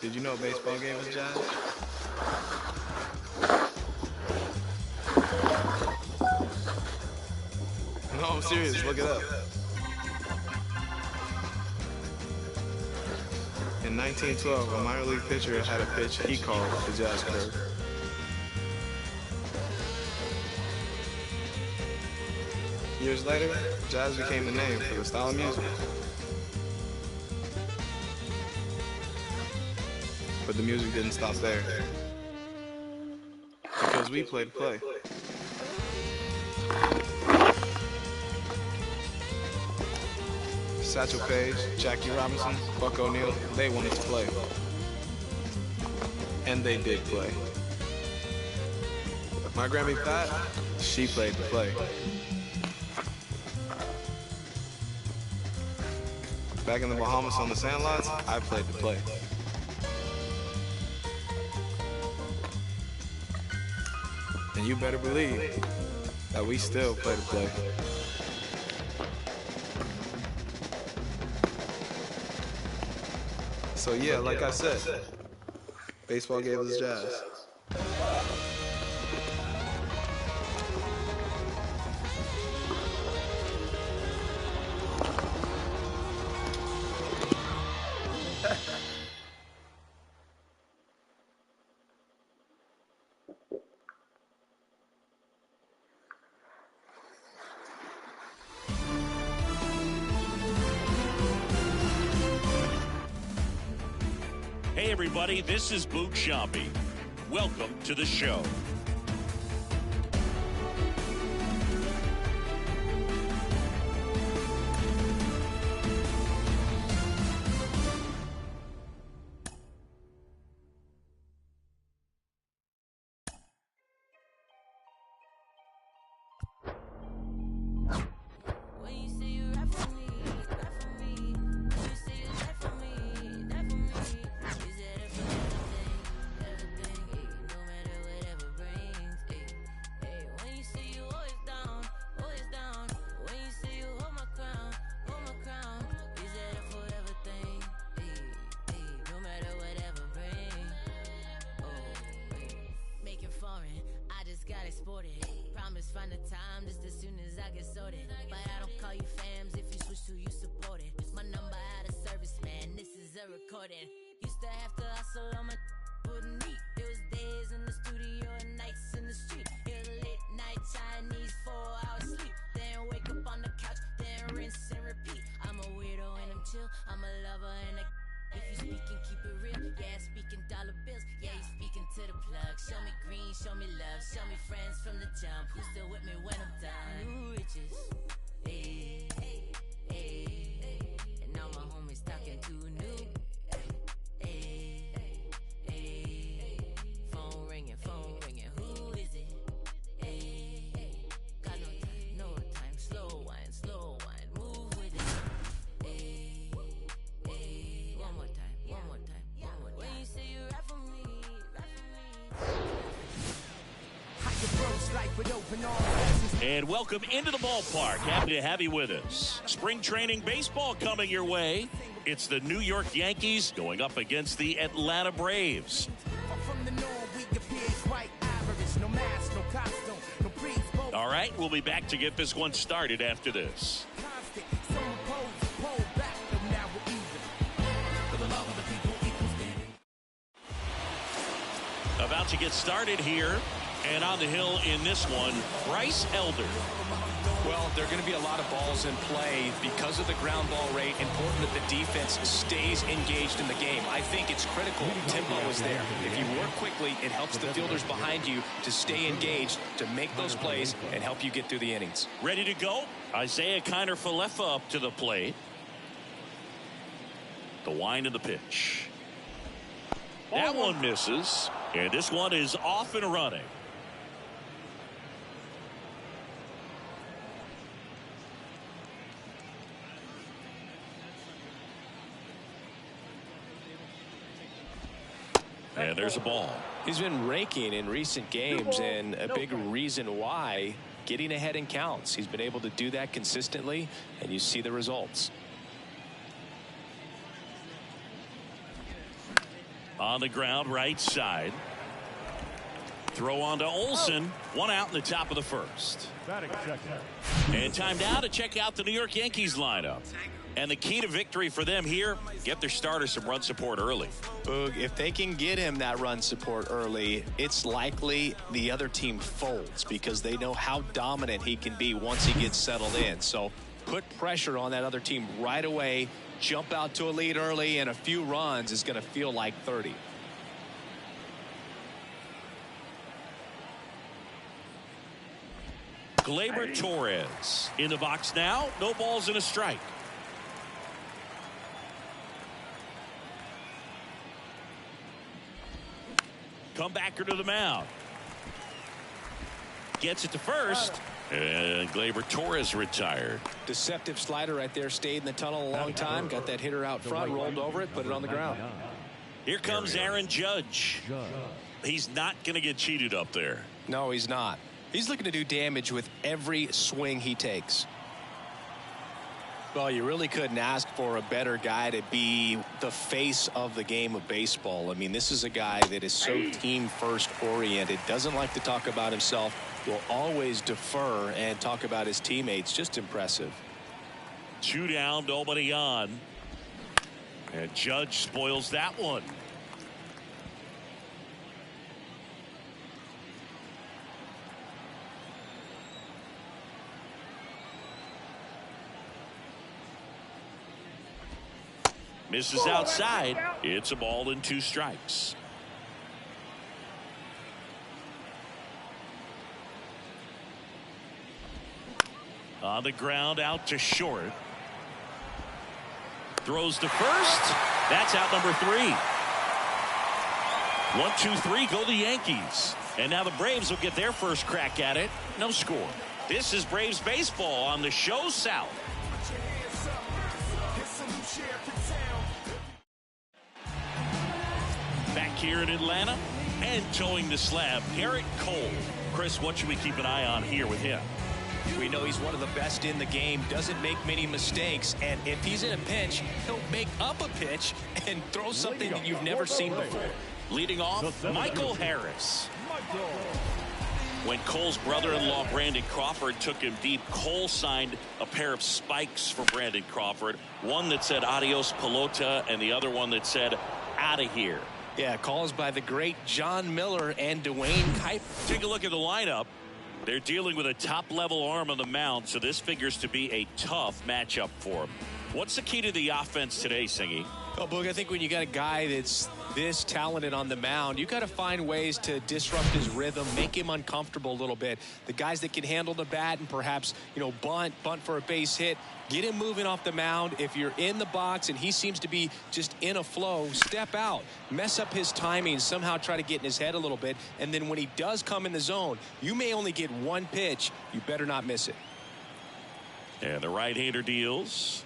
Did you know a baseball game was jazz? No, I'm serious. Look it up. In 1912, a minor league pitcher had a pitch he called the jazz curve. Years later, jazz became the name for the style of music. But the music didn't stop there. Because we play to play. Satchel Paige, Jackie Robinson, Buck O'Neil, they wanted to play. And they did play. My Grammy Pat, she played to play. Back in the Bahamas on the sandlots, I played to play. And you better believe that we still play to play. So yeah, like I said, baseball gave us jazz. Hey everybody, this is Boog Sciambi. Welcome to the show. Promise find the time just as soon as I get sorted. But I don't call you fams if you switch to you support it. My number out of service, man, this is a recording. Used to have to hustle on my wouldn't eat. It was days in the studio and nights in the street. It was late night Chinese, 4-hour sleep. Then wake up on the couch, then rinse and repeat. I'm a weirdo and I'm chill, I'm a lover and a if you speaking, keep it real. Yeah, speaking dollar bills. Yeah, you speaking to the plug. Show me green, show me love. Show me friends from the jump. Who's still with me when I'm done? New riches. Hey, hey. And now my homies talking to new. Hey, hey. Phone ringing. Who is it? Hey, got no time. Slow wine. Move with it. Hey. One more time. When you say you rap for me. And welcome into the ballpark. Happy to have you with us. Spring training baseball coming your way. It's the New York Yankees going up against the Atlanta Braves. All right, we'll be back to get this one started after this. About to get started here, and on the hill in this one, Bryce Elder. Well, there are going to be a lot of balls in play because of the ground ball rate. Important that the defense stays engaged in the game. I think it's critical. Tempo is there. If you work quickly, it helps the fielders behind you to stay engaged, to make those plays, and help you get through the innings. Ready to go? Isaiah Kiner-Falefa up to the plate. The wind of the pitch. That one misses, and this one is off and running. And there's a ball. He's been raking in recent games, and a big reason why, getting ahead in counts. He's been able to do that consistently, and you see the results. On the ground, right side. Throw on to Olsen. One out in the top of the first. And time now to check out the New York Yankees lineup. And the key to victory for them here, get their starter some run support early. Boog, if they can get him that run support early, it's likely the other team folds because they know how dominant he can be once he gets settled in. So put pressure on that other team right away. Jump out to a lead early, and a few runs is going to feel like 30. Gleyber Torres in the box now. No balls and a strike. Comebacker to the mound. Gets it to first. And Gleyber Torres retired. Deceptive slider right there. Stayed in the tunnel a long time. Got that hitter out front. Rolled over it. Put it on the ground. Here comes Aaron Judge. He's not going to get cheated up there. No, he's not. He's looking to do damage with every swing he takes. Well, you really couldn't ask for a better guy to be the face of the game of baseball. I mean, this is a guy that is so team first oriented, doesn't like to talk about himself, will always defer and talk about his teammates. Just impressive. 2 down, nobody on. And Judge spoils that one. Misses outside. It's a ball and 2 strikes. On the ground, out to short. Throws to first. That's out number 3. 1, 2, 3 go the Yankees. And now the Braves will get their first crack at it. No score. This is Braves baseball on the show South. Back here in Atlanta and towing the slab, Garrett Cole. Chris, what should we keep an eye on here with him? We know he's one of the best in the game, doesn't make many mistakes, and if he's in a pinch, he'll make up a pitch and throw something that you've never seen before. Leading off, Michael Harris. When Cole's brother-in-law Brandon Crawford took him deep, Cole signed a pair of spikes for Brandon Crawford. One that said adios pelota and the other one that said out of here. Yeah, calls by the great John Miller and Dwayne Kuiper. Take a look at the lineup. They're dealing with a top-level arm on the mound, so this figures to be a tough matchup for them. What's the key to the offense today, Singy? Well, Boog, I think when you got a guy that's this talented on the mound, you got to find ways to disrupt his rhythm, make him uncomfortable a little bit. The guys that can handle the bat and perhaps, bunt for a base hit, get him moving off the mound. If you're in the box and he seems to be just in a flow, step out, mess up his timing, somehow try to get in his head a little bit. And then when he does come in the zone, you may only get one pitch. You better not miss it. And the right-hander deals.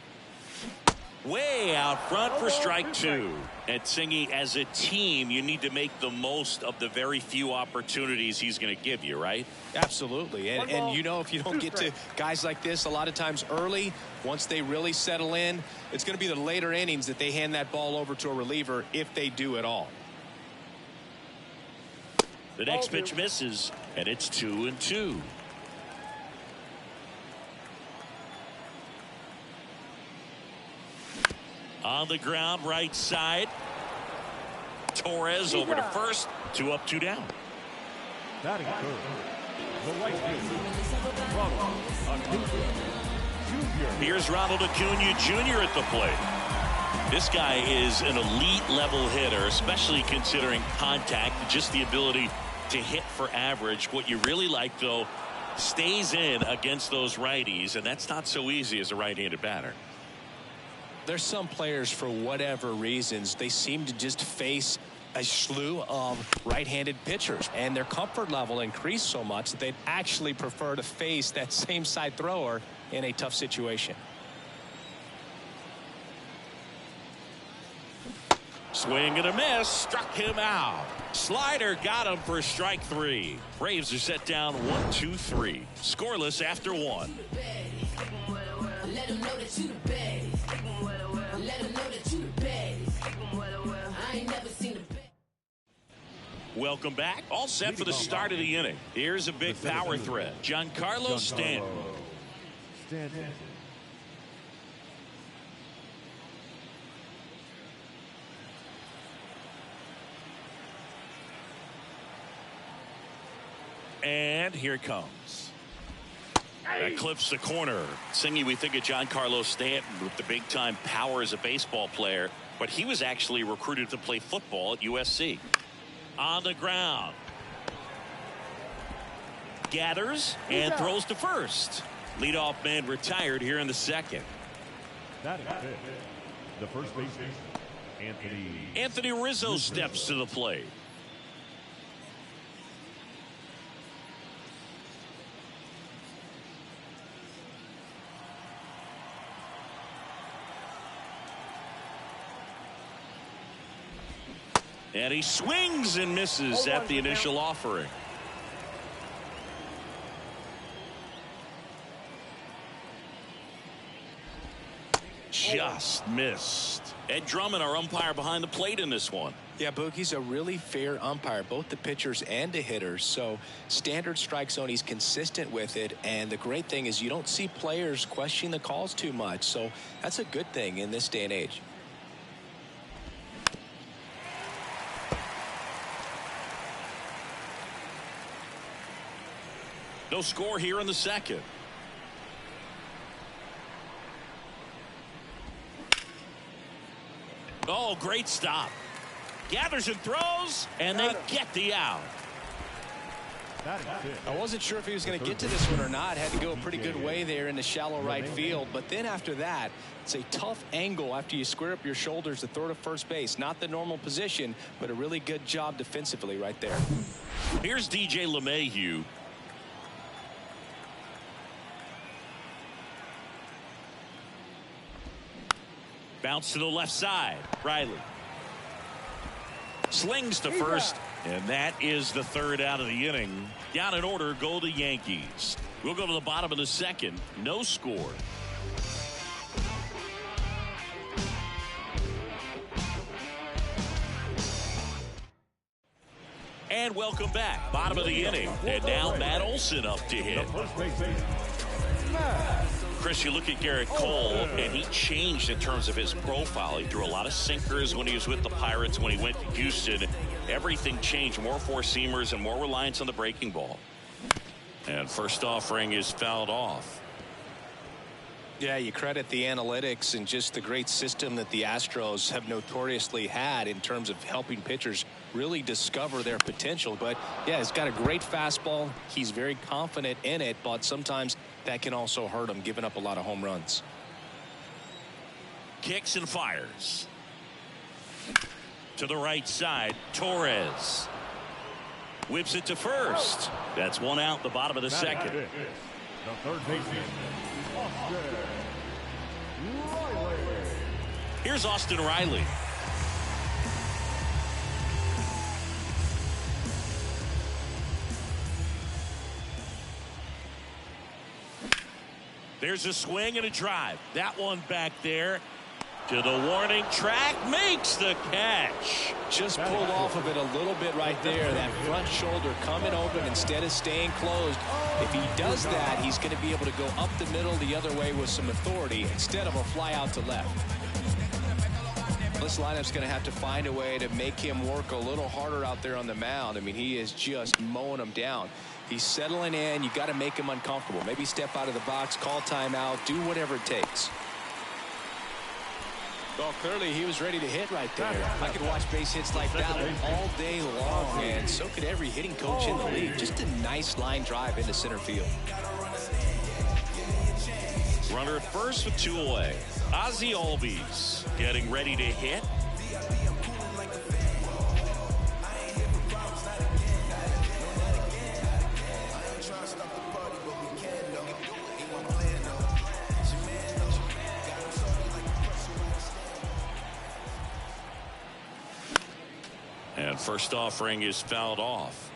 Way out front for strike 2. And Singy, as a team, you need to make the most of the very few opportunities he's going to give you, right? Absolutely. And if you don't get to guys like this a lot of times early, once they really settle in, it's going to be the later innings that they hand that ball over to a reliever, if they do at all. The next pitch misses, and it's 2-2. On the ground, right side. Torres over to first. 2 up, 2 down. Batting third, the right fielder, Ronald Acuna Jr. Here's Ronald Acuna Jr. at the plate. This guy is an elite level hitter, especially considering contact, just the ability to hit for average. What you really like, though, stays in against those righties, and that's not so easy as a right-handed batter. There's some players, for whatever reasons, they seem to just face a slew of right-handed pitchers, and their comfort level increased so much that they'd actually prefer to face that same side thrower in a tough situation. Swing and a miss, struck him out. Slider got him for strike 3. Braves are set down 1-2-3. Scoreless after 1. Let them know that you the best. Let them know that you the best. I ain't never seen a best. Welcome back. All set for the start of the inning. Here's a big power threat. Giancarlo Stanton. And here it comes. That clips the corner. Singy, we think of Giancarlo Stanton with the big-time power as a baseball player, but he was actually recruited to play football at USC. On the ground. Gathers and throws to first. Leadoff man retired here in the second. That is it. The first baseman, Anthony Rizzo steps to the plate. And he swings and misses at the initial offering. Just missed. Ed Drummond, our umpire behind the plate in this one. Yeah, Boog, he's a really fair umpire, both the pitchers and the hitters. So standard strike zone, he's consistent with it. And the great thing is you don't see players questioning the calls too much. So that's a good thing in this day and age. No score here in the second. Oh, great stop. Gathers and throws, and they get the out. I wasn't sure if he was going to get to this one or not. Had to go a pretty good way there in the shallow right field. But then after that, it's a tough angle after you square up your shoulders to throw to first base. Not the normal position, but a really good job defensively right there. Here's DJ LeMahieu. Bounce to the left side. Riley slings to first, and that is the third out of the inning. Down in order go the Yankees. We'll go to the bottom of the second. No score. And welcome back. Bottom of the inning. And now Matt Olson up to hit. Chris, you look at Garrett Cole, and he changed in terms of his profile. He threw a lot of sinkers when he was with the Pirates. When he went to Houston, everything changed. More four-seamers and more reliance on the breaking ball. And first offering is fouled off. Yeah, you credit the analytics and just the great system that the Astros have notoriously had in terms of helping pitchers really discover their potential. But, yeah, he's got a great fastball. He's very confident in it, but sometimes that can also hurt him, giving up a lot of home runs. Kicks and fires. To the right side, Torres. Whips it to first. That's one out, the bottom of the second. The third baseman, Austin Riley. Here's Austin Riley. There's a swing and a drive. That one back there to the warning track, makes the catch. Just pulled off of it a little bit right there. That front shoulder coming open instead of staying closed. If he does that, he's going to be able to go up the middle the other way with some authority instead of a fly out to left. This lineup's going to have to find a way to make him work a little harder out there on the mound. I mean, he is just mowing them down. He's settling in. You got to make him uncomfortable. Maybe step out of the box, call timeout, do whatever it takes. Well, clearly he was ready to hit right there. I could watch base hits like that one all day long, and so could every hitting coach in the league. Just a nice line drive into center field. Runner at first with two away. Ozzie Albies getting ready to hit. And first offering is fouled off.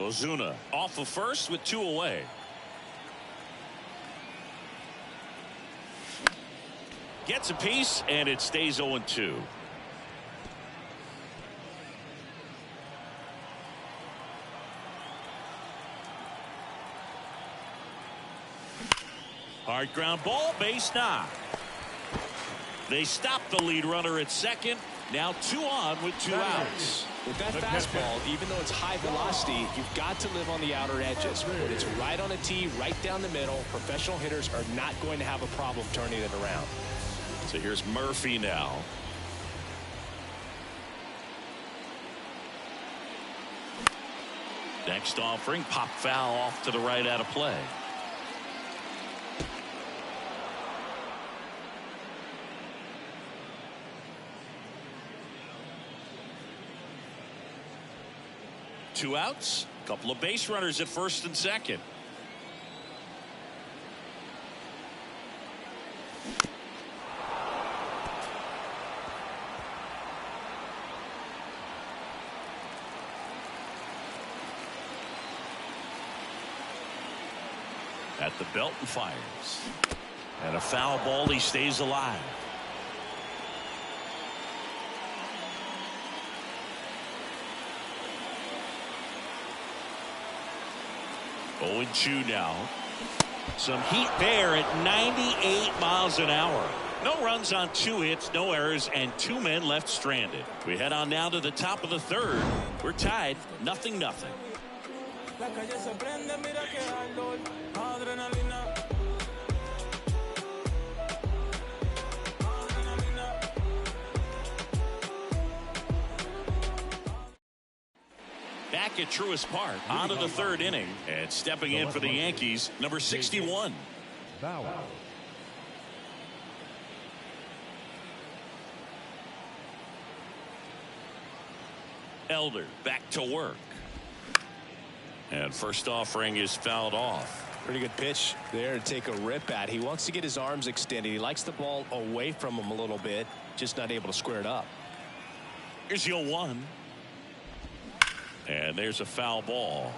Ozuna off of first with 2 away. Gets a piece, and it stays 0-2. Hard ground ball, base knock. They stop the lead runner at second. Now 2 on with 2 outs. With that fastball, even though it's high velocity, you've got to live on the outer edges. When it's right on a tee, right down the middle, professional hitters are not going to have a problem turning it around. So here's Murphy now. Next offering, pop foul off to the right out of play. Two outs, couple of base runners at first and second. At the belt and fires. And a foul ball, he stays alive. Oh, and 2 now. Some heat there at 98 miles an hour. No runs on 2 hits, no errors, and 2 men left stranded. We head on now to the top of the 3rd. We're tied 0-0. Back at Truist Park, on to the 3rd inning, and stepping in for the Yankees, number 61. Elder back to work. And first offering is fouled off. Pretty good pitch there to take a rip at. He wants to get his arms extended. He likes the ball away from him a little bit, just not able to square it up. Here's 0-1. And there's a foul ball.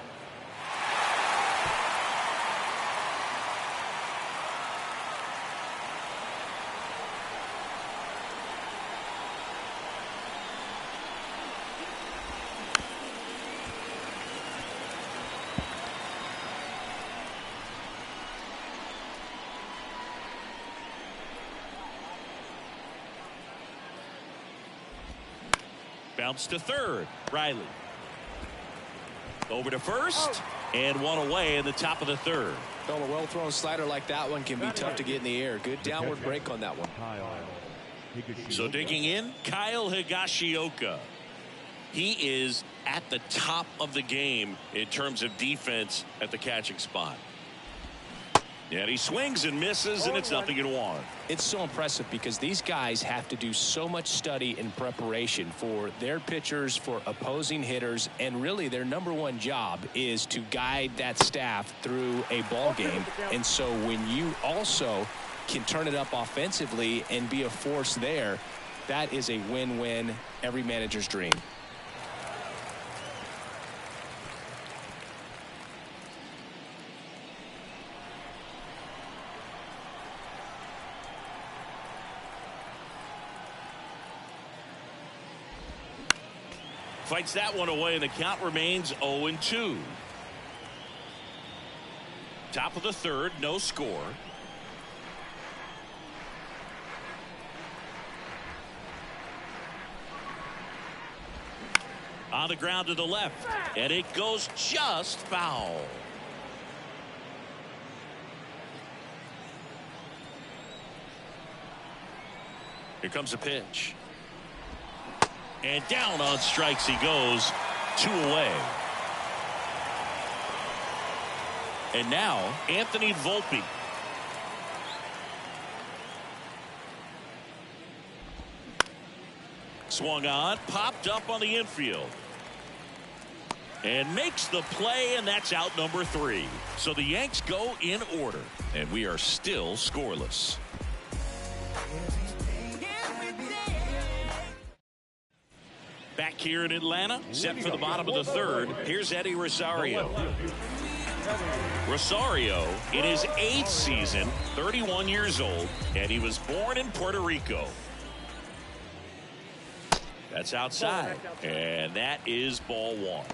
Bounce to 3rd. Riley. Over to 1st, and 1 away in the top of the 3rd. Well, a well-thrown slider like that one can be tough to get in the air. Good downward break on that one. So digging in, Kyle Higashioka. He is at the top of the game in terms of defense at the catching spot. And he swings and misses, and it's 0-1. It's so impressive because these guys have to do so much study and preparation for their pitchers, for opposing hitters, and really their #1 job is to guide that staff through a ball game. And so when you also can turn it up offensively and be a force there, that is a win-win, every manager's dream. Fights that one away, and the count remains 0-2. Top of the 3rd, no score. On the ground to the left, and it goes just foul. Here comes a pitch. And down on strikes he goes. 2 away. And now Anthony Volpe. Swung on, popped up on the infield. And makes the play, and that's out number 3. So the Yanks go in order, and we are still scoreless. Back Back here in Atlanta, set for the bottom of the third. Here's Eddie Rosario. Rosario, in his 8th season, 31 years old, and he was born in Puerto Rico. That's outside, and that is ball one.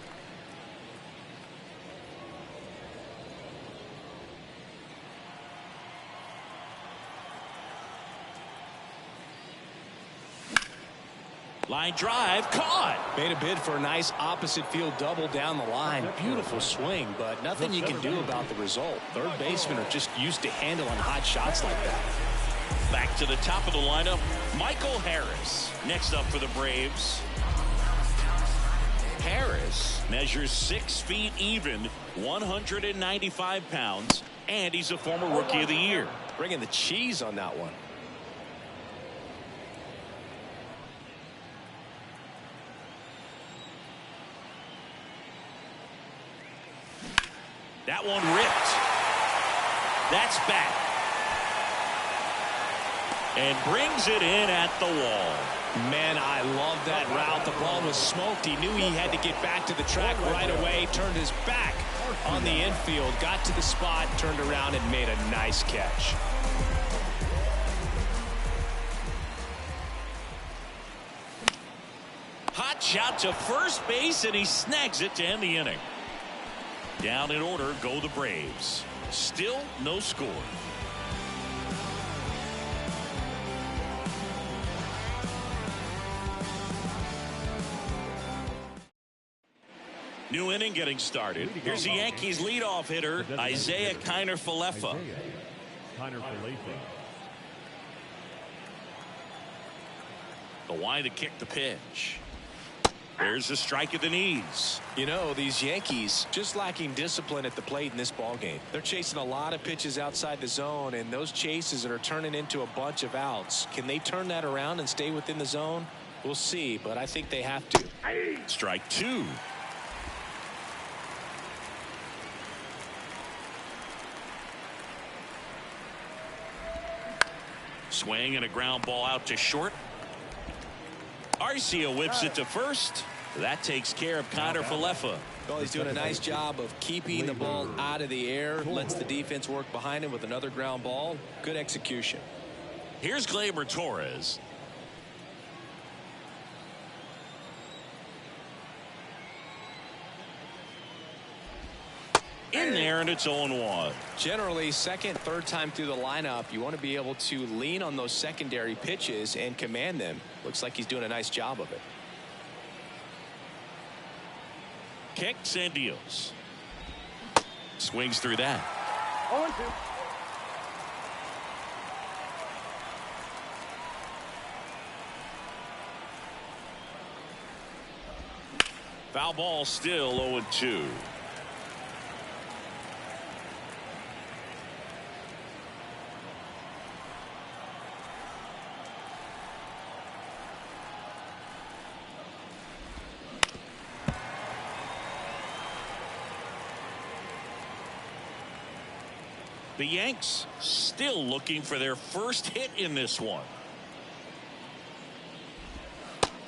Line drive, caught. Made a bid for a nice opposite field double down the line. Beautiful swing, but nothing you can do about the result. Third basemen are just used to handling hot shots like that. Back to the top of the lineup, Michael Harris. Next up for the Braves. Harris measures 6 feet even, 195 pounds, and he's a former Rookie of the Year. Bringing the cheese on that one. That one ripped. That's back. And brings it in at the wall. Man, I love that route. The ball was smoked. He knew he had to get back to the track right away. Turned his back on the infield. Got to the spot, turned around, and made a nice catch. Hot shot to first base, and he snags it to end the inning. Down in order go the Braves. Still no score. New inning getting started. Here's the Yankees leadoff hitter, Isaiah Kiner-Falefa. The wide to kick the pitch. There's a strike at the knees. You know, these Yankees just lacking discipline at the plate in this ballgame. They're chasing a lot of pitches outside the zone, and those chases are turning into a bunch of outs. Can they turn that around and stay within the zone? We'll see, but I think they have to. Strike two. Swing and a ground ball out to short. Arcia whips it to first. That takes care of Kiner-Falefa. Well, he's doing a nice job of keeping the ball out of the air. Lets the defense work behind him with another ground ball. Good execution. Here's Gleyber Torres. In there, and it's 0-1. Generally, second, third time through the lineup, you want to be able to lean on those secondary pitches and command them. Looks like he's doing a nice job of it. Kicks and deals. Swings through that. 0-2. Foul ball, still 0-2. The Yanks still looking for their first hit in this one.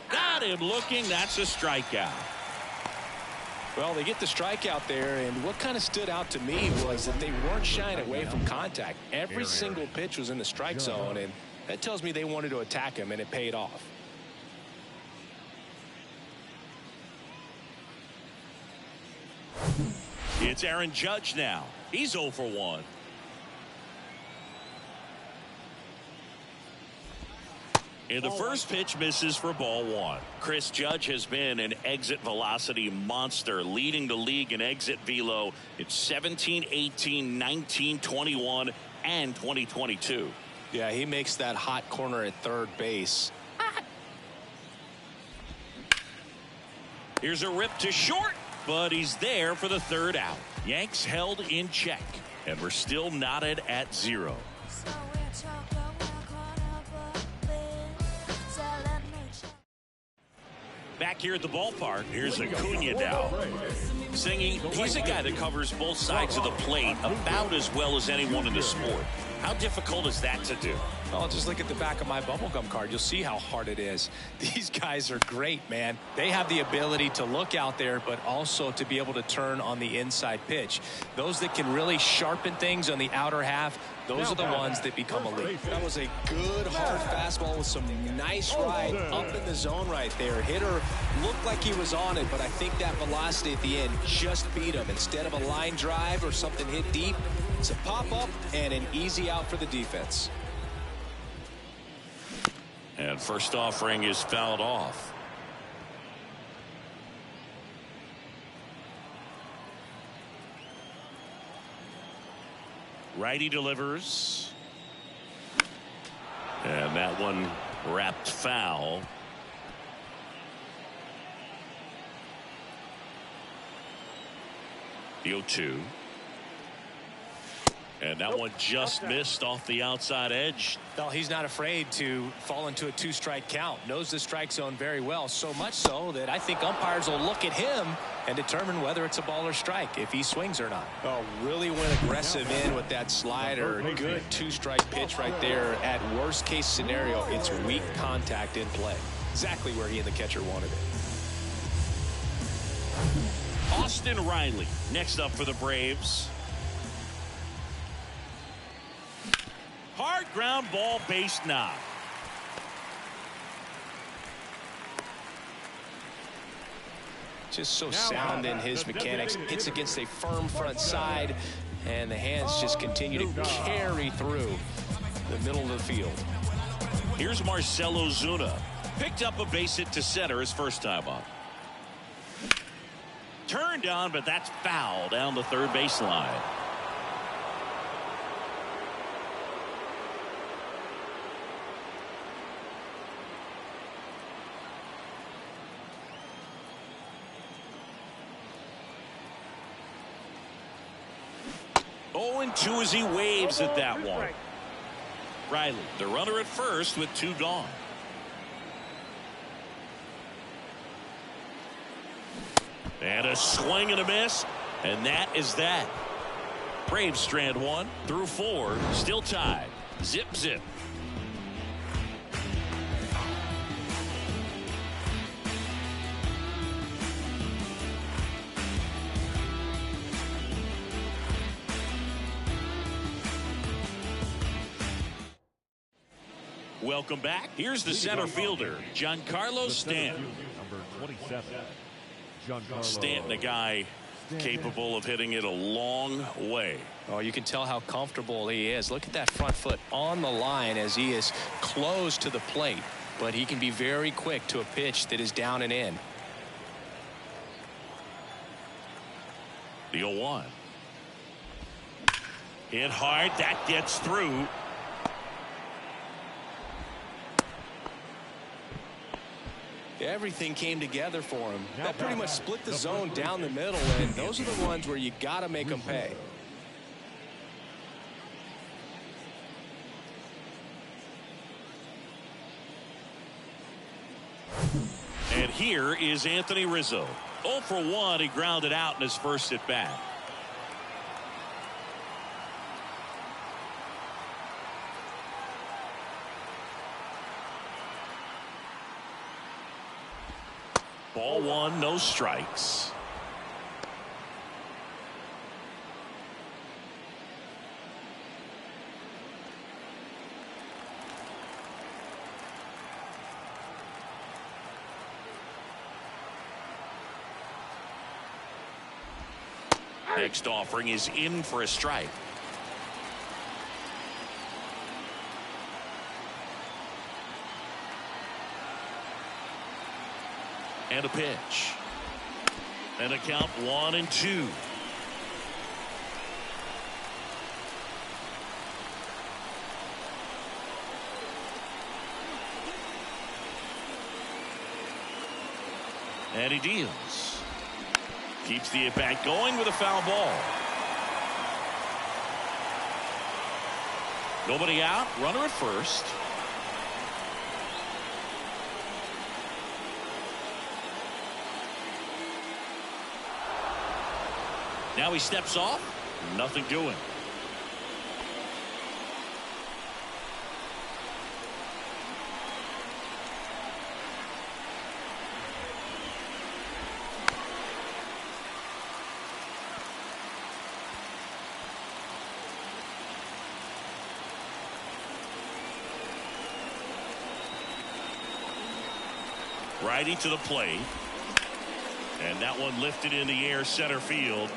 Got him looking. That's a strikeout. Well, they get the strikeout there, and what kind of stood out to me was that they weren't shying away from contact. Every single pitch was in the strike zone, and that tells me they wanted to attack him, and it paid off. It's Aaron Judge now. He's 0 for 1. And the first pitch misses for ball one. Chris Judge has been an exit velocity monster, leading the league in exit velo in 17, 18, 19, 21, and 2022. Yeah, he makes that hot corner at third base. Here's a rip to short, but he's there for the third out. Yanks held in check, and we're still knotted at 0. Back here at the ballpark, here's Acuna now. Singing, he's a guy that covers both sides of the plate about as well as anyone in the sport. How difficult is that to do? Oh, just look at the back of my bubblegum card. You'll see how hard it is. These guys are great, man. They have the ability to look out there, but also to be able to turn on the inside pitch. Those that can really sharpen things on the outer half, those are the ones that become elite. That was a good, hard fastball with some nice ride up in the zone right there. Hitter looked like he was on it, but I think that velocity at the end just beat him. Instead of a line drive or something hit deep, it's a pop-up and an easy out for the defense. And first offering is fouled off. Righty delivers. And that one wrapped foul. The 0-2. And that one just missed off the outside edge. Well, he's not afraid to fall into a two-strike count. Knows the strike zone very well, so much so that I think umpires will look at him and determine whether it's a ball or strike, if he swings or not. Oh, really went aggressive in with that slider. Good two-strike pitch right there. At worst-case scenario, it's weak contact in play. Exactly where he and the catcher wanted it. Austin Riley next up for the Braves. Hard ground ball, base knock. Just so sound in his mechanics. Hits against a firm front side, and the hands just continue to carry through the middle of the field. Here's Marcell Ozuna. Picked up a base hit to center his first time up. Turned on, but that's foul down the third baseline. Oh, and 2 as he waves at that one. Riley, the runner at first with 2 gone. And a swing and a miss, and that is that. Braves strand 1 through 4, still tied. Zip, zip. Welcome back. Here's the center fielder, Giancarlo Stanton. Number 27. Stanton, a guy capable of hitting it a long way. Oh, you can tell how comfortable he is. Look at that front foot on the line as he is close to the plate, but he can be very quick to a pitch that is down and in. The 0-1. Hit hard, that gets through. Everything came together for him. That pretty much split the zone down the middle, and those are the ones where you got to make them pay. And here is Anthony Rizzo. 0 for 1, he grounded out in his first at bat. Ball 1, no strikes. Next offering is in for a strike. And a pitch. And a count 1-2. And he deals. Keeps the at-bat going with a foul ball. Nobody out. Runner at first. Now he steps off. Nothing doing. Riding to the plate. And that one lifted in the air center field.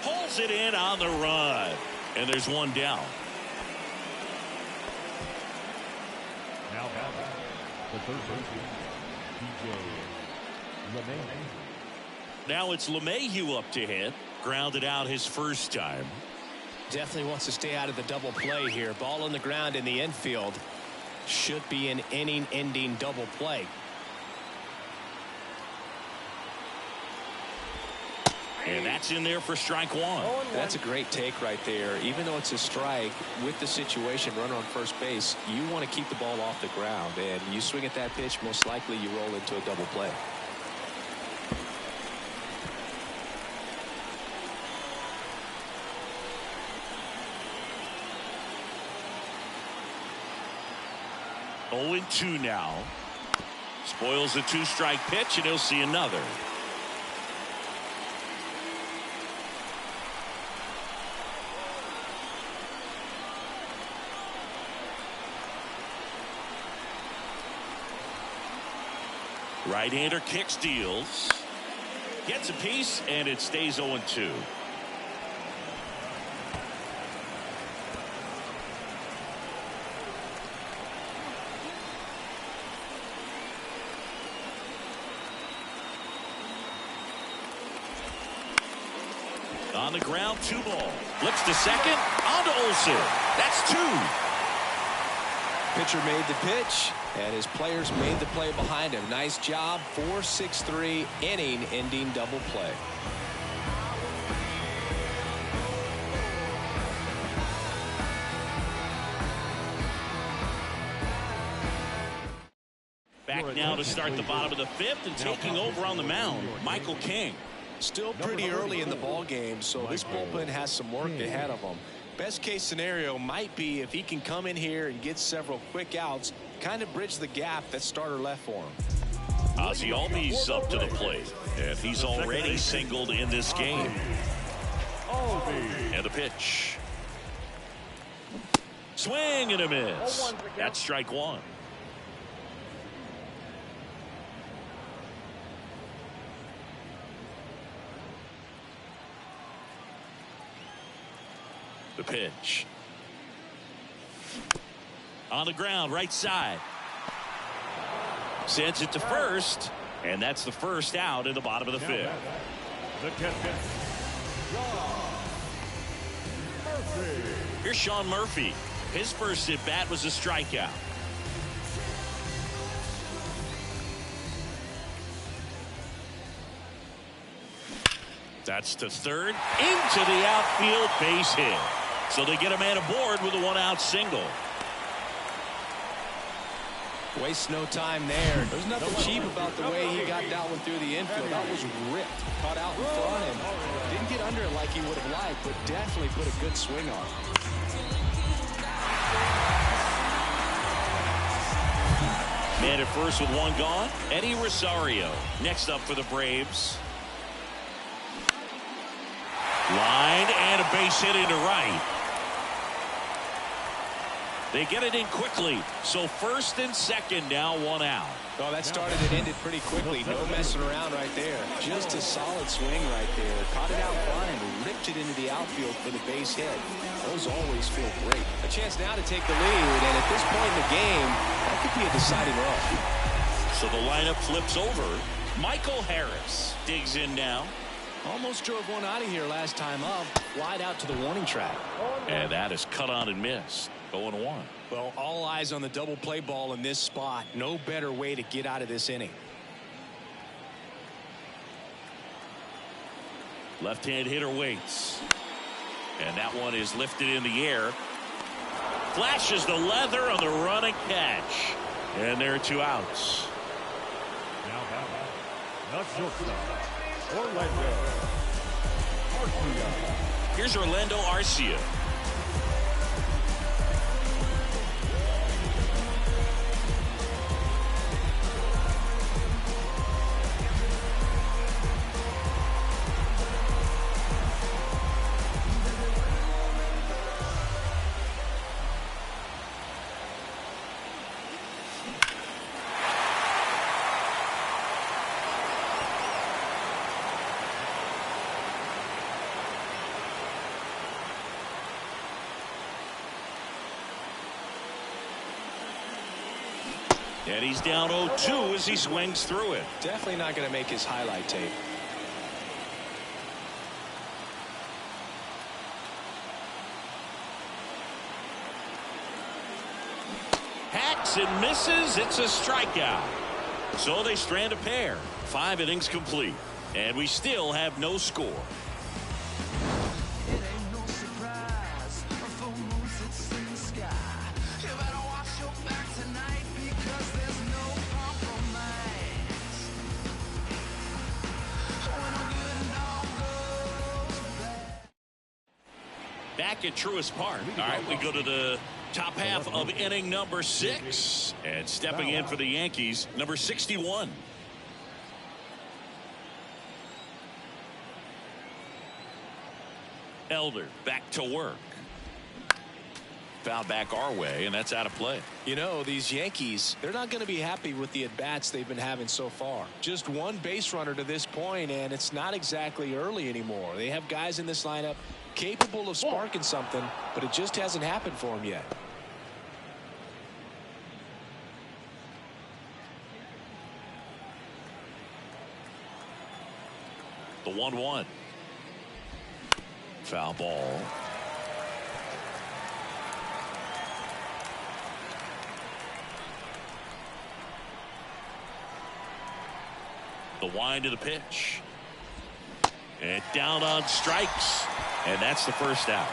Pulls it in on the run. And there's one down. Now the third baseman, DJ LeMay. Now it's LeMahieu up to hit. Grounded out his first time. Definitely wants to stay out of the double play here. Ball on the ground in the infield. Should be an inning-ending double play. And that's in there for strike one. That's a great take right there. Even though it's a strike, with the situation, runner on first base, you want to keep the ball off the ground. And you swing at that pitch, most likely you roll into a double play. Oh, 0-2 now. Spoils the two-strike pitch, and he'll see another. Right-hander kicks, deals. Gets a piece, and it stays 0-2. On the ground, 2 ball. Flips to second. On to Olsen. That's 2. Pitcher made the pitch, and his players made the play behind him. Nice job. 4-6-3 inning-ending double play. Back now to start the bottom of the 5th, and taking over on the mound, Michael King. Still pretty early in the ball game, so this bullpen has some work ahead of them. Best case scenario might be if he can come in here and get several quick outs, kind of bridge the gap that starter left for him. Ozzie Albies up to the plate, and he's already singled in this game. And the pitch. Swing and a miss. That's strike one. The pitch. On the ground, right side. Sends it to first, and that's the first out in the bottom of the 5th. The catcher, Murphy. Here's Sean Murphy. His first at bat was a strikeout. That's to third, into the outfield, base hit. So they get a man aboard with a 1-out single. Wastes no time there. There's nothing cheap about the way he got that one through the infield. That was ripped. Caught out in front and didn't get under it like he would have liked, but definitely put a good swing on. Man at first with 1 gone. Eddie Rosario next up for the Braves. Line and a base hit into right. They get it in quickly. So first and second now, 1 out. Oh, that started and ended pretty quickly. No messing around right there. Just a solid swing right there. Caught it out front and ripped it into the outfield for the base hit. Those always feel great. A chance now to take the lead, and at this point in the game, that could be a deciding run. So the lineup flips over. Michael Harris digs in now. Almost drove one out of here last time up. Flied out to the warning track. And that is cut on and missed. 0-1. Well, all eyes on the double play ball in this spot. No better way to get out of this inning. Left-hand hitter waits. And that one is lifted in the air. Flashes the leather on the running catch. And there are 2 outs. Now the shortstop, Orlando Arcia. Here's Orlando Arcia. And he's down 0-2 as he swings through it. Definitely not going to make his highlight tape. Hacks and misses. It's a strikeout. So they strand a pair. 5 innings complete. And we still have no score. Back at Truist Park. All right, we go to the top half of inning number 6. And stepping in for the Yankees, number 61. Elder back to work. Foul back our way, and that's out of play. You know, these Yankees, they're not going to be happy with the at-bats they've been having so far. Just one base runner to this point, and it's not exactly early anymore. They have guys in this lineup capable of sparking something, but it just hasn't happened for them yet. The 1-1. Foul ball. The wind of the pitch. And down on strikes. And that's the first out.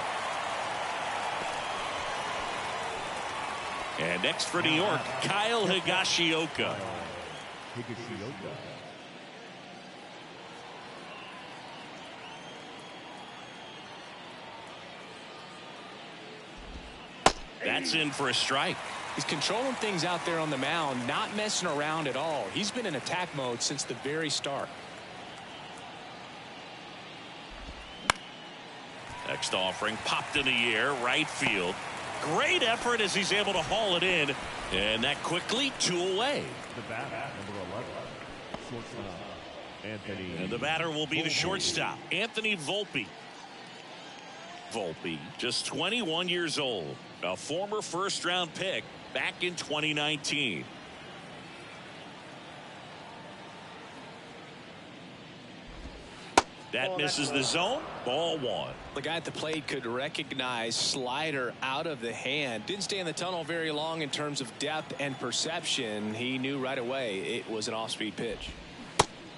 And next for New York, Kyle Higashioka. That's in for a strike. He's controlling things out there on the mound, not messing around at all. He's been in attack mode since the very start. Next offering popped in the air, right field. Great effort as he's able to haul it in. And that quickly 2 away. The batter, number 11, shortstop, Anthony. And the batter will be the shortstop, Anthony Volpe. Volpe, just 21 years old, a former first-round pick back in 2019. That misses the zone. Ball 1. The guy at the plate could recognize slider out of the hand. Didn't stay in the tunnel very long in terms of depth and perception. He knew right away it was an off-speed pitch.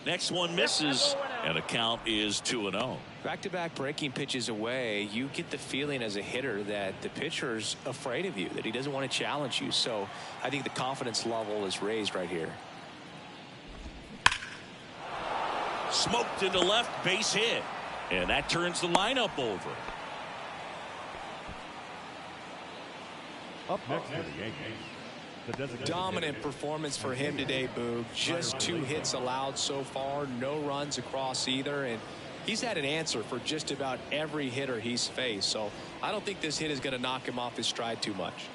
Next one misses, and the count is 2-0. Back-to-back breaking pitches away, you get the feeling as a hitter that the pitcher's afraid of you, that he doesn't want to challenge you. So I think the confidence level is raised right here. Smoked into left, base hit. And that turns the lineup over. Up next for the Yankees. Dominant performance for him today, Boog. Just 2 hits allowed so far, no runs across either, and he's had an answer for just about every hitter he's faced. So I don't think this hit is going to knock him off his stride too much.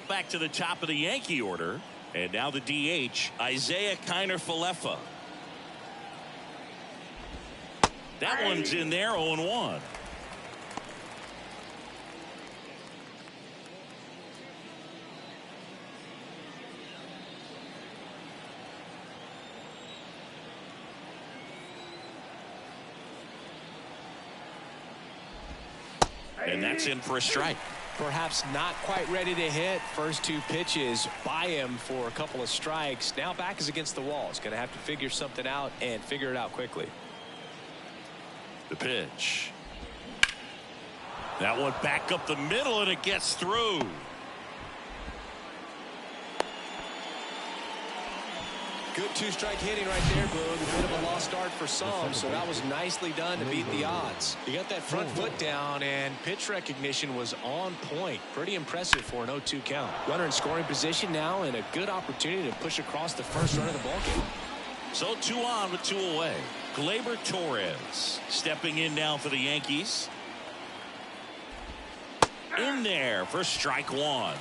Back to the top of the Yankee order, and now the DH, Isaiah Kiner-Falefa. That one's in there, 0-1. And that's in for a strike. Perhaps not quite ready to hit. First 2 pitches by him for a couple of strikes. Now back is against the wall. He's going to have to figure something out and figure it out quickly. The pitch. That one back up the middle, and it gets through. Good 2-strike hitting right there, Boog. A bit of a lost start for some, so that was nicely done to beat the odds. You got that front foot down, and pitch recognition was on point. Pretty impressive for an 0-2 count. Runner in scoring position now, and a good opportunity to push across the first run of the ballgame. So 2 on with 2 away. Gleyber Torres stepping in now for the Yankees. In there for strike 1.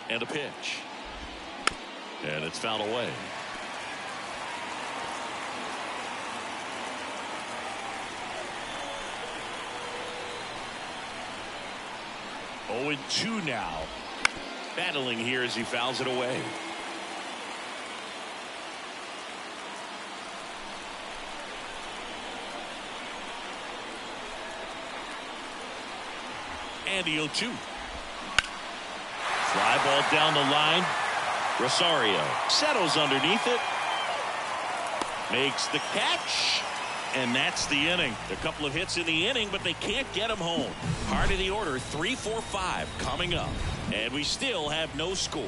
And a pitch. And it's fouled away. 0-2 now. Battling here as he fouls it away. And the 0-2. Fly ball down the line. Rosario settles underneath it. Makes the catch. And that's the inning. A couple of hits in the inning, but they can't get him home. Part of the order, 3-4-5 coming up. And we still have no score.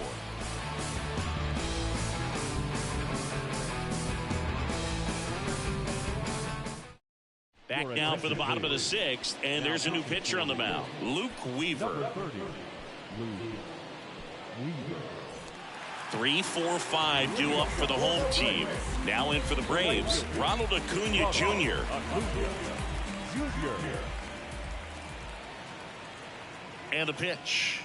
Back now for the bottom of the sixth, and there's a new pitcher on the mound, Luke Weaver. 3-4-5 due up for the home team. Now in for the Braves, Ronald Acuna Jr. And the pitch.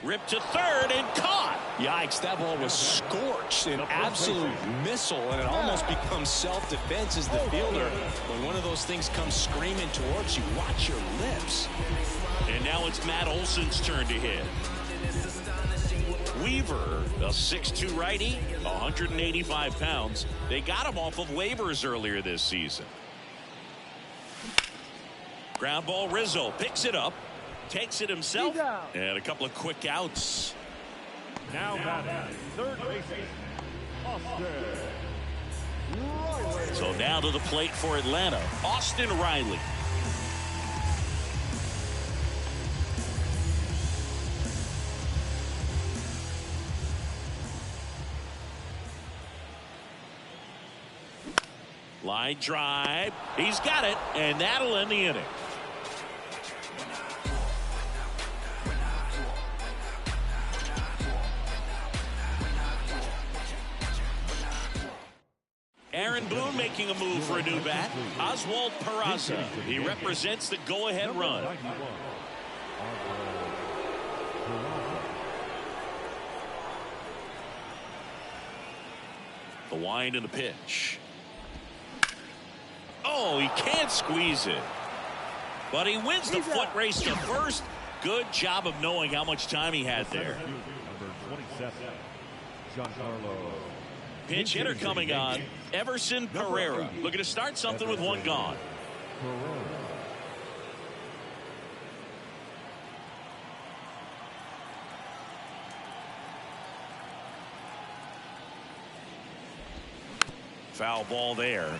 Ripped to third and caught. Yikes, that ball was scorched, an absolute missile, and it almost becomes self-defense as the fielder. When one of those things comes screaming towards you, watch your lips. And now it's Matt Olson's turn to hit. Weaver, a 6'2 righty, 185 pounds. They got him off of waivers earlier this season. Ground ball, Rizzo picks it up, takes it himself, and a couple of quick outs. Now batting, third baseman, Austin Riley. So now to the plate for Atlanta, Austin Riley. Line drive. He's got it, and that'll end the inning. Aaron Boone making a move for a new bat. Oswald Peraza. He represents the go-ahead run. The wind and the pitch. Oh, he can't squeeze it. But he wins the foot race to first. Good job of knowing how much time he had there. Number 27, Giancarlo. Pinch hitter coming on, Everson Pereira. Looking to start something with one gone. Foul ball there.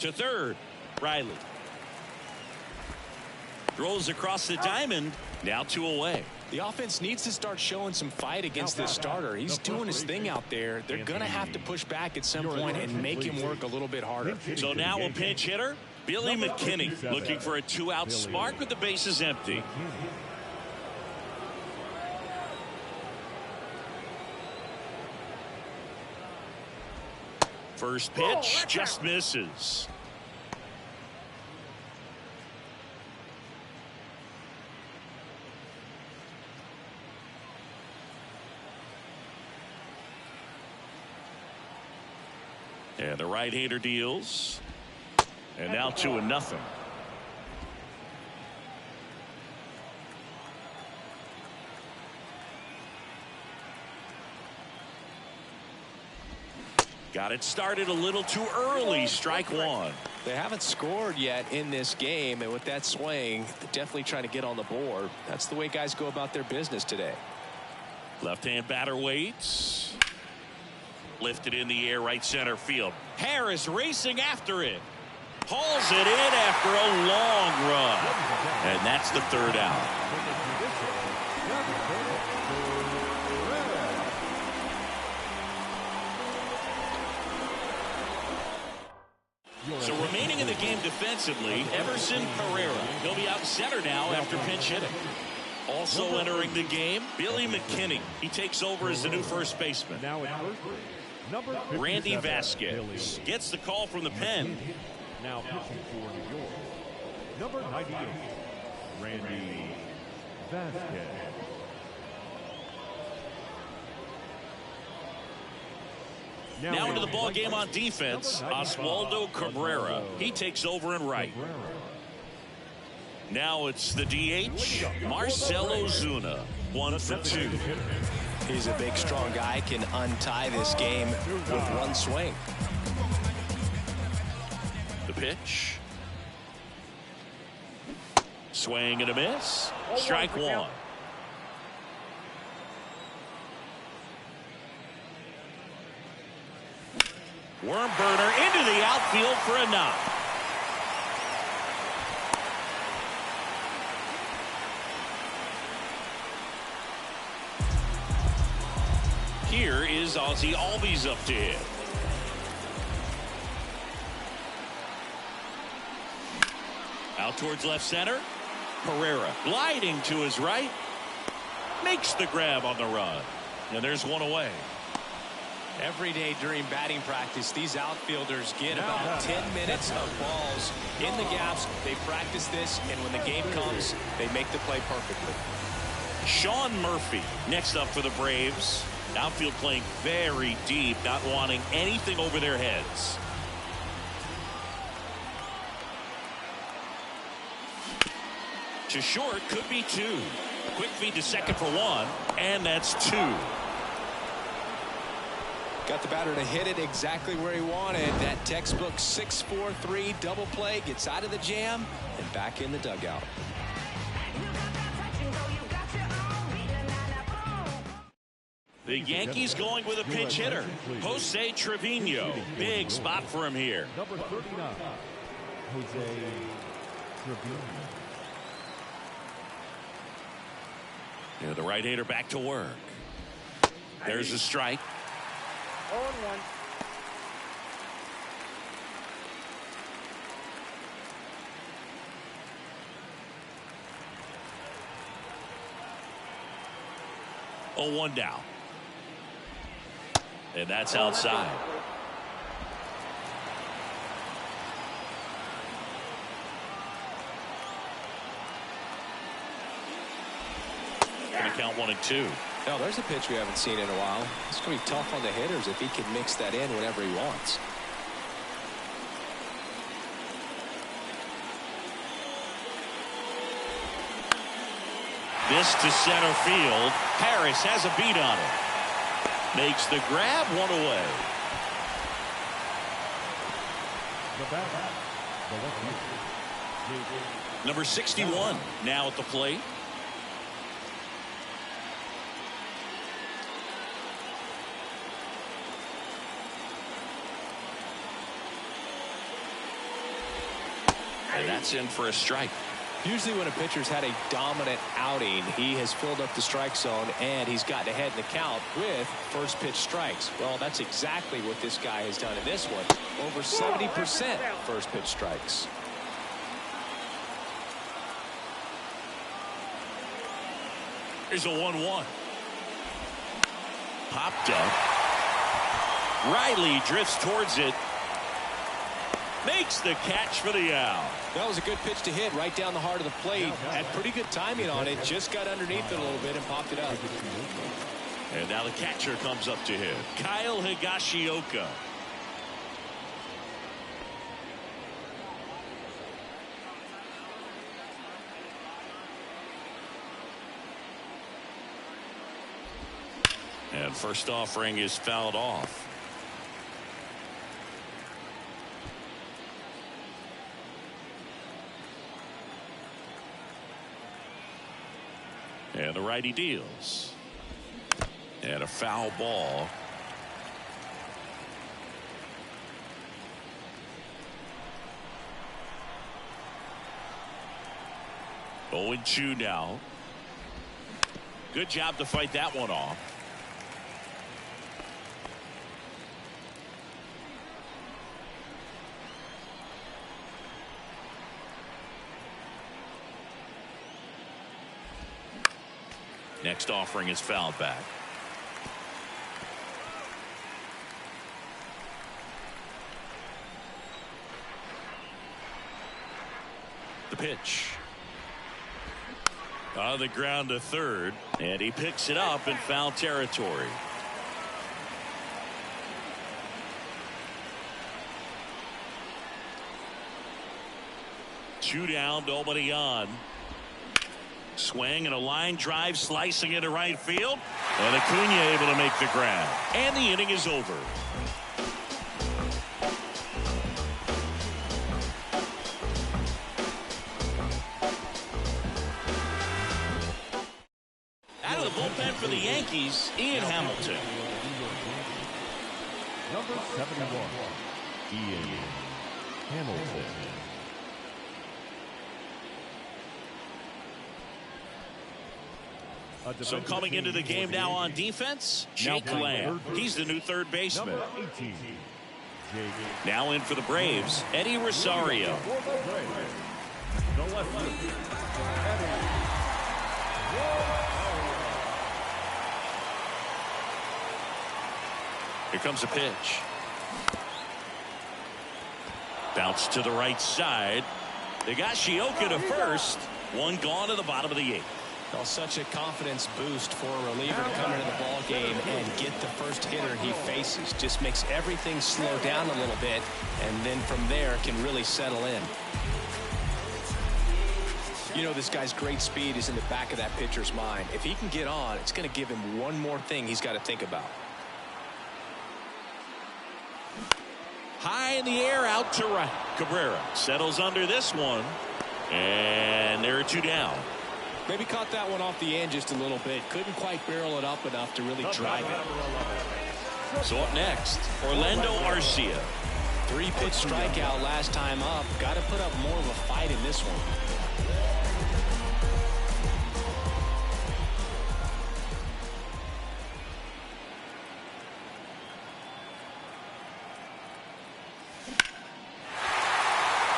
To third, Riley. Throws across the diamond. Now 2 away. The offense needs to start showing some fight against this starter. He's doing his thing out there. They're going to have to push back at some point and make him work a little bit harder. So now a pinch hitter, Billy McKinney, looking for a 2-out spark with the bases empty. First pitch just misses. And the right-hander deals. And now 2-0. Got it started a little too early. Strike one. They haven't scored yet in this game, and with that swing, they're definitely trying to get on the board. That's the way guys go about their business today. Left-hand batter waits. Lifted in the air, right center field. Harris racing after it. Hauls it in after a long run. And that's the third out. So remaining in the game defensively, Everson Pereira. He'll be out center now after pinch hitting. Also entering the game, Billy McKinney. He takes over as the new first baseman. Now at first, number Randy Vasquez gets the call from the pen. Now pitching for New York, number 98, Randy Vasquez. Now into the ball game on defense, Oswaldo Cabrera. He takes over in right. Now it's the DH, Marcell Ozuna, 1 for 2. He's a big, strong guy, can untie this game with one swing. The pitch. Swing and a miss. Strike one. Worm burner into the outfield for a knock. Here is Ozzy Albies up to hit. Out towards left center. Pereira gliding to his right. Makes the grab on the run. And there's one away. Every day during batting practice, these outfielders get about 10 minutes of balls in the gaps. They practice this, and when the game comes, they make the play perfectly. Sean Murphy next up for the Braves. Outfield playing very deep, not wanting anything over their heads. To short, could be two. Quick feed to second for one, and that's two. Got the batter to hit it exactly where he wanted. That textbook 6-4-3 double play, gets out of the jam and back in the dugout. The Yankees going with a pinch hitter, Jose Trevino. Big spot for him here. Number 39, Jose Trevino. Yeah, the right-hander back to work. There's a strike. 0-1. Oh, 1 down. And that's outside. Gonna count 1 and 2. Now, there's a pitch we haven't seen in a while. It's going to be tough on the hitters if he can mix that in whenever he wants. This to center field. Harris has a beat on it. Makes the grab, 1 away. Number 61 now at the plate. And that's in for a strike. Usually when a pitcher's had a dominant outing, he has filled up the strike zone and he's gotten ahead in the count with first pitch strikes. Well, that's exactly what this guy has done in this one. Over 70% first pitch strikes. Here's a 1-1. Popped up. Riley drifts towards it. Makes the catch for the out. That was a good pitch to hit right down the heart of the plate. Had pretty good timing on it. Just got underneath it a little bit and popped it up. And now the catcher comes up to hit. Kyle Higashioka. And first offering is fouled off. And the righty deals. And a foul ball. Oh, 0-2 now. Good job to fight that one off. Next offering is fouled back. The pitch. On the ground to third, and he picks it up in foul territory. Two down, nobody on. Swing and a line drive slicing into right field, and Acuna able to make the grab, and the inning is over. Out of the bullpen for the Yankees, Ian Hamilton. Number 71, Ian Hamilton. So coming into the game now on defense, Jake Lamb. He's the new third baseman. Now in for the Braves, Eddie Rosario. Here comes a pitch. Bounce to the right side. They got Shioka to first. One gone to the bottom of the eighth. Well, such a confidence boost for a reliever to come into the ball game and get the first hitter he faces. Just makes everything slow down a little bit, and then from there can really settle in. You know, this guy's great speed is in the back of that pitcher's mind. If he can get on, it's going to give him one more thing he's got to think about. High in the air, out to right. Cabrera settles under this one, and there are two down. Maybe caught that one off the end just a little bit. Couldn't quite barrel it up enough to really drive it. So up next, Orlando Arcia. 3-pitch strikeout last time up. Got to put up more of a fight in this one.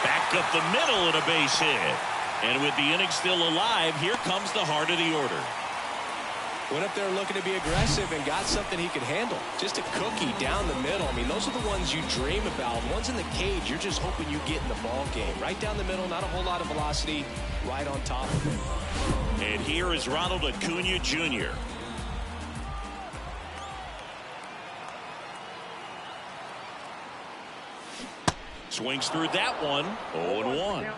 Back up the middle and a base hit. And with the inning still alive, here comes the heart of the order. Went up there looking to be aggressive and got something he could handle. Just a cookie down the middle. I mean, those are the ones you dream about. Ones in the cage, you're just hoping you get in the ball game. Right down the middle, not a whole lot of velocity, right on top of it. And here is Ronald Acuna Jr. Swings through that one. 0-1.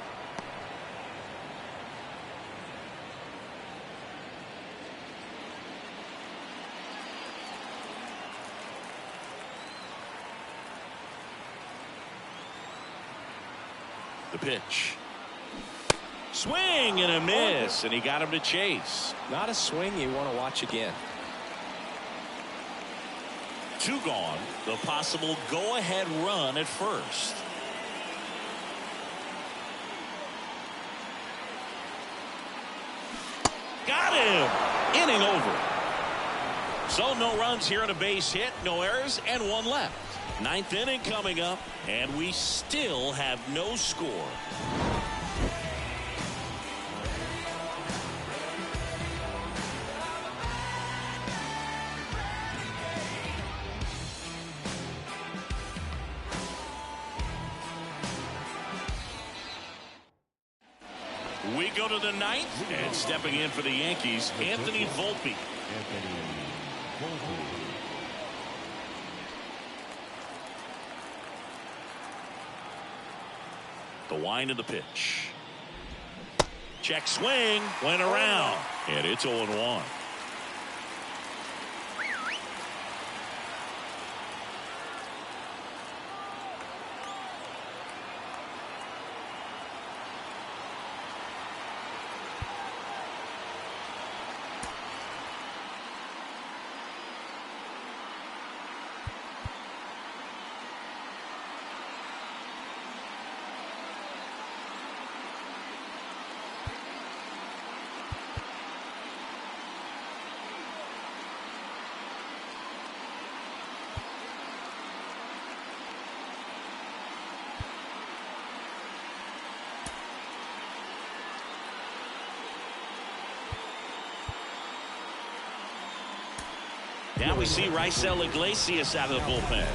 The pitch. Swing and a miss, and he got him to chase. Not a swing you want to watch again. Two gone. The possible go-ahead run at first. Got him. Inning over. So no runs here on a base hit, no errors, and one left. Ninth inning coming up, and we still have no score. We go to the ninth, and stepping in for the Yankees, Anthony Volpe. The wind of the pitch. Check swing, went around, and it's 0-1. Now we see Raisel Iglesias out of the bullpen.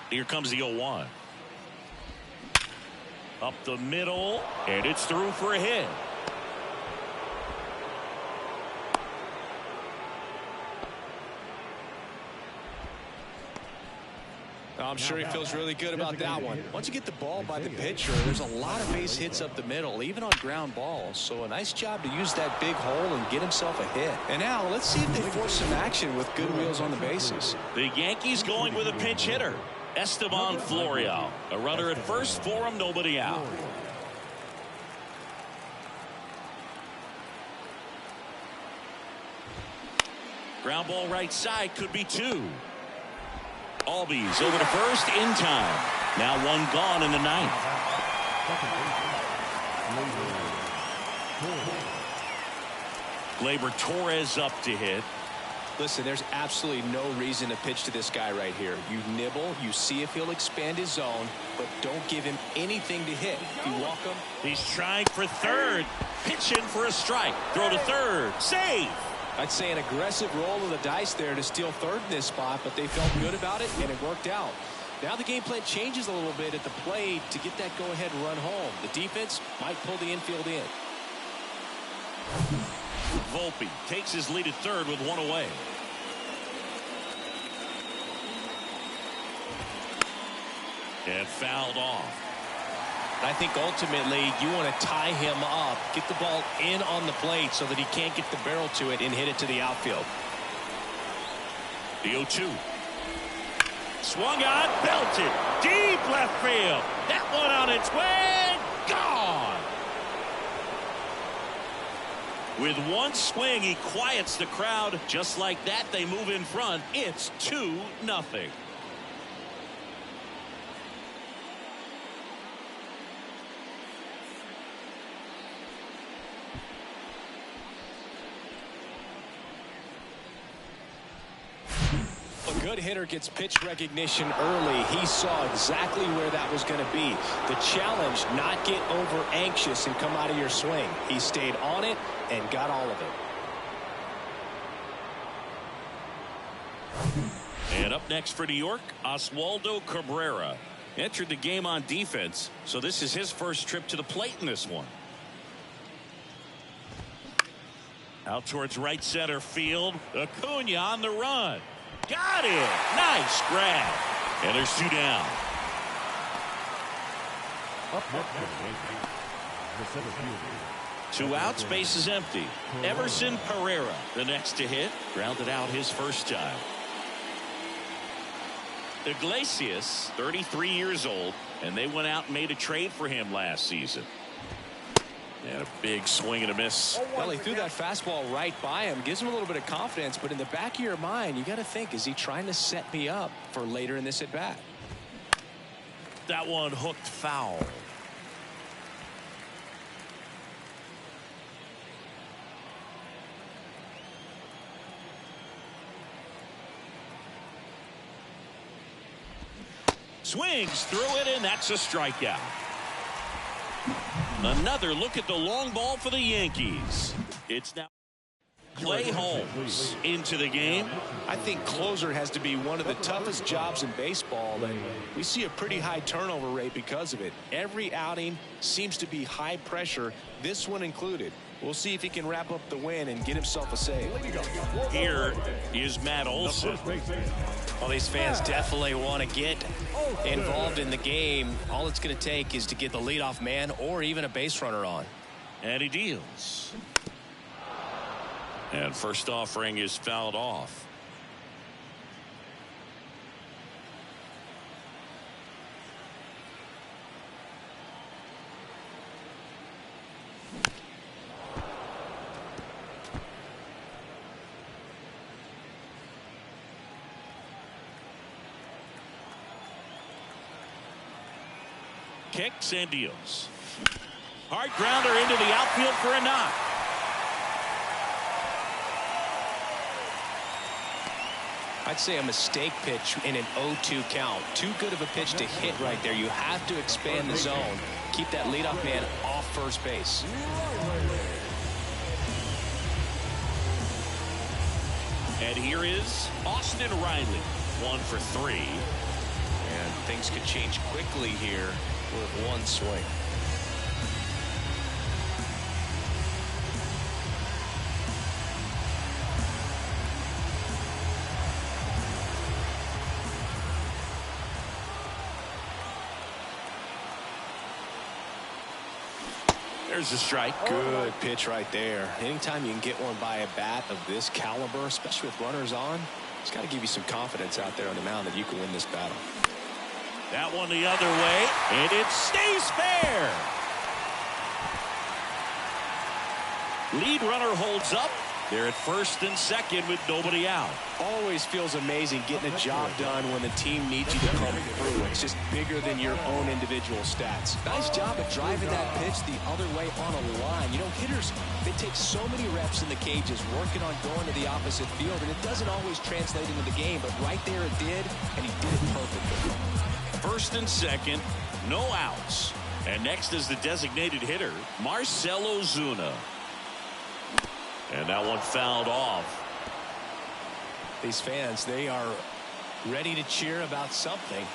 Here comes the 0-1. Up the middle, and it's through for a hit. I'm sure he feels really good about that one. Once you get the ball by the pitcher, there's a lot of base hits up the middle, even on ground balls. So a nice job to use that big hole and get himself a hit. And now let's see if they force some action with good wheels on the bases. The Yankees going with a pinch hitter. Esteban Florial. A runner at first for him, nobody out. Ground ball right side, could be 2. Albies over to first in time. Now 1 gone in the 9th. Gleyber Torres up to hit. Listen, there's absolutely no reason to pitch to this guy right here. You nibble, you see if he'll expand his zone, but don't give him anything to hit. If you walk him. He's trying for third. Pitching for a strike. Throw to third. Save. I'd say an aggressive roll of the dice there to steal third in this spot, but they felt good about it, and it worked out. Now the game plan changes a little bit at the plate to get that go-ahead run home. The defense might pull the infield in. Volpe takes his lead at third with 1 away. And fouled off. I think ultimately you want to tie him up, get the ball in on the plate so that he can't get the barrel to it and hit it to the outfield. The 0-2. Swung on, belted, deep left field. That one on its way, gone. With one swing, he quiets the crowd. Just like that, they move in front. It's 2-0. A good hitter gets pitch recognition early. He saw exactly where that was going to be. The challenge, not get over anxious and come out of your swing. He stayed on it and got all of it. And up next for New York, Oswaldo Cabrera. Entered the game on defense, so this is his first trip to the plate in this one. Out towards right center field. Acuna on the run. Got it. Nice grab. And there's 2 down. Two outs, base is empty. Everson Pereira, the next to hit, grounded out his first time. Iglesias, 33 years old, and they went out and made a trade for him last season. And a big swing and a miss. Well, he threw that fastball right by him. Gives him a little bit of confidence, but in the back of your mind, you got to think, is he trying to set me up for later in this at-bat? That one hooked foul. Swings through it, and that's a strikeout. Another look at the long ball for the Yankees. It's now Clay Holmes into the game. I think closer has to be one of the toughest jobs in baseball, and we see a pretty high turnover rate because of it. Every outing seems to be high pressure, this one included. We'll see if he can wrap up the win and get himself a save. Here is Matt Olson. Well, these fans definitely want to get involved in the game. All it's going to take is to get the leadoff man or even a base runner on. And he deals. And first offering is fouled off. Kicks and deals. Hard grounder into the outfield for a knock. I'd say a mistake pitch in an 0-2 count. Too good of a pitch to hit right there. You have to expand the zone. Keep that leadoff man off first base. And here is Austin Riley. 1 for 3. And things could change quickly here with one swing. There's a strike. Good pitch right there. Anytime you can get one by a bat of this caliber, especially with runners on, it's got to give you some confidence out there on the mound that you can win this battle. That one the other way, and it stays fair. Lead runner holds up. They're at first and second with nobody out. Always feels amazing getting a job done when the team needs you to come through. It's just bigger than your own individual stats. Nice job at driving that pitch the other way on a line. You know, hitters, they take so many reps in the cages working on going to the opposite field, and it doesn't always translate into the game, but right there it did, and he did it perfectly. First and second, no outs. And next is the designated hitter, Marcell Ozuna. And that one fouled off. These fans, they are ready to cheer about something.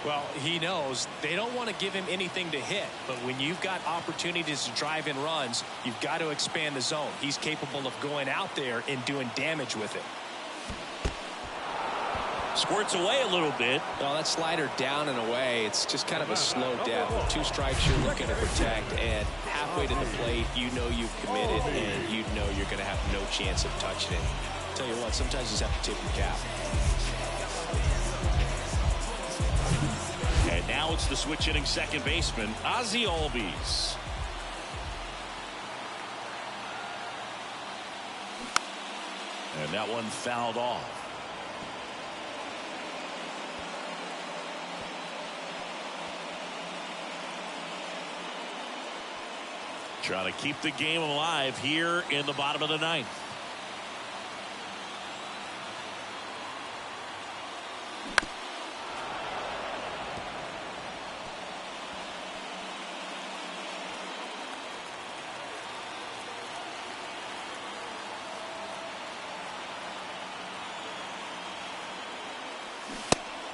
Well, he knows they don't want to give him anything to hit, but when you've got opportunities to drive in runs, you've got to expand the zone. He's capable of going out there and doing damage with it. Squirts away a little bit. Well, that slider down and away, it's just kind of a slow death. With 2 strikes you're looking to protect, and halfway to the plate, you know you've committed, and you know you're going to have no chance of touching it. Tell you what, sometimes you just have to tip your cap. And now it's the switch hitting second baseman, Ozzie Albies. And that one fouled off. Trying to keep the game alive here in the bottom of the ninth.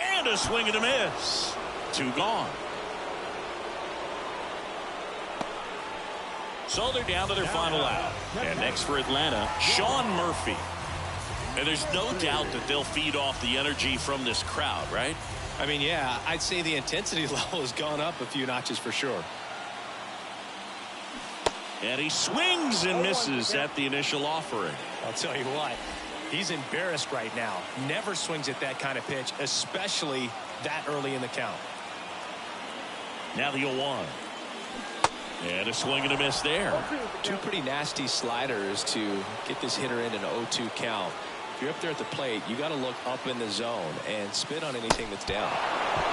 And a swing and a miss. 2 gone. So they're down to their final out. And next for Atlanta, Sean Murphy. And there's no doubt that they'll feed off the energy from this crowd, right? I mean, yeah, I'd say the intensity level has gone up a few notches for sure. And he swings and misses at the initial offering. I'll tell you what, he's embarrassed right now. Never swings at that kind of pitch, especially that early in the count. Now the 0-1. And a swing and a miss there. 2 pretty nasty sliders to get this hitter in an 0-2 count. If you're up there at the plate, you got to look up in the zone and spit on anything that's down.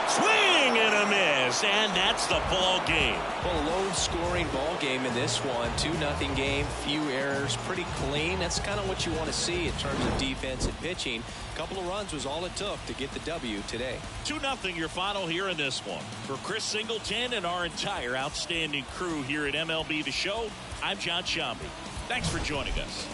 Swing and a miss, and that's the ball game. Well, low-scoring ball game in this one. 2-0 game, few errors, pretty clean. That's kind of what you want to see in terms of defense and pitching. A couple of runs was all it took to get the W today. 2-0 your final here in this one. For Chris Singleton and our entire outstanding crew here at MLB The Show, I'm John Shambi. Thanks for joining us.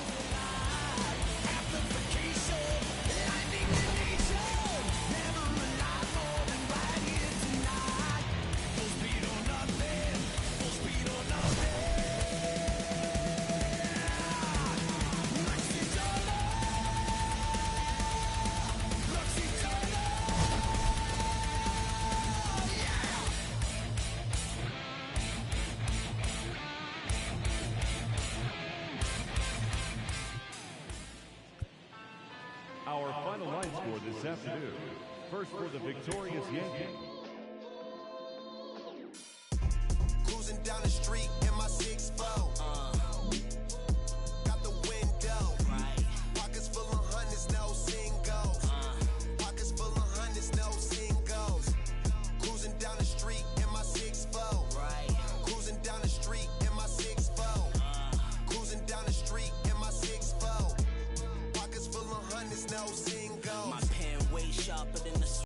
Our final line score this afternoon. First for the victorious Yankees. Cruising down the street.